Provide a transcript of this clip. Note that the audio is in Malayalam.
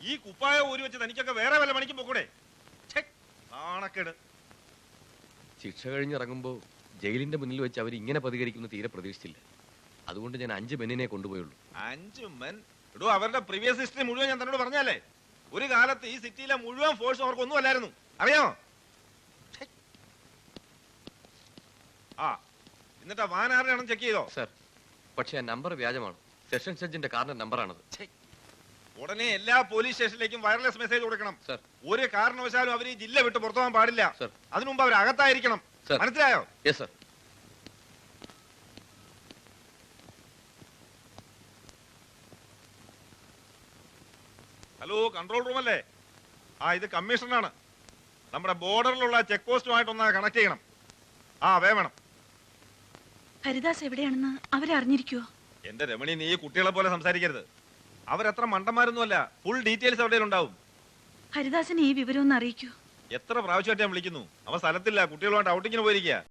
ഈ കുപ്പായ ഊരി വെച്ച് തനിക്കൊക്കെ വേറെ വല്ല പണിക്കും പോക്കൂടെ? നാണക്കേട്. ശിക്ഷ കഴിഞ്ഞിറങ്ങുമ്പോൾ ജയിലിന്റെ മുന്നിൽ വെച്ച് അവർ ഇങ്ങനെ പ്രതികരിക്കുന്ന തീരെ പ്രതീക്ഷിച്ചില്ല. അതുകൊണ്ട് ഞാൻ 5 മെന്നിനെ കൊണ്ടുപോയുള്ളൂ. 5 മെൻ? എടോ, അവരുടെ പ്രീവിയസ് ഹിസ്റ്ററി മുഴുവൻ ഞാൻ തന്നോട് പറഞ്ഞാലേ. ഒരു കാലത്ത് ഈ സിറ്റിയിലെ മുഴുവൻ ഫോഴ്സും അവർക്കൊന്നും അല്ലായിരുന്നു, അറിയാമോ? ആ, എന്നിട്ട് വാനാറിനാണെന്ന് ചെക്ക് ചെയ്തോ? സർ, പക്ഷേ ആ നമ്പർ വ്യാജമാണ്. സെഷൻ ജഡ്ജിന്റെ കാറിന്റെ നമ്പറാണത്. ഉടനെ എല്ലാ പോലീസ് സ്റ്റേഷനിലേക്കും വയർലെസ് മെസ്സേജ് കൊടുക്കണം. സർ, ഒരു കാരണവശാലും അവർ ഈ ജില്ല വിട്ട് പുറത്തു പോകാൻ പാടില്ല. സർ, അതിനു മുമ്പ് അവർ അകത്തായിരിക്കണം. മനസ്സിലായോ? Yes sir. Hello, control room അല്ലേ? ആ, ഇത് കമ്മീഷണറാണ്. നമ്മുടെ ബോർഡറിലുള്ള ചെക്ക് പോസ്റ്റുമായിട്ടൊന്ന് കണക്ട് ചെയ്യണം. ആ, വേണം. ഹരിദാസ് എവിടെയാണെന്ന് അവരെ അറിഞ്ഞിരിക്കുവോ? എന്റെ രമണി, നീ കുട്ടികളെ പോലെ സംസാരിക്കരുത്. അവരത്ര മണ്ടന്മാരൊന്നുമല്ല. ഫുൾ ഡീറ്റെയിൽസ് അവിടെ ഉണ്ടാവും. ഹരിദാസിന് ഈ വിവരം ഒന്ന് അറിയിക്കൂ. എത്ര പ്രാവശ്യമായിട്ട് ഞാൻ വിളിക്കുന്നു. അവൻ സ്ഥലത്തില്ല, കുട്ടികളുമായിട്ട് ഔട്ടിങ്ങിന് പോയിരിക്കുക.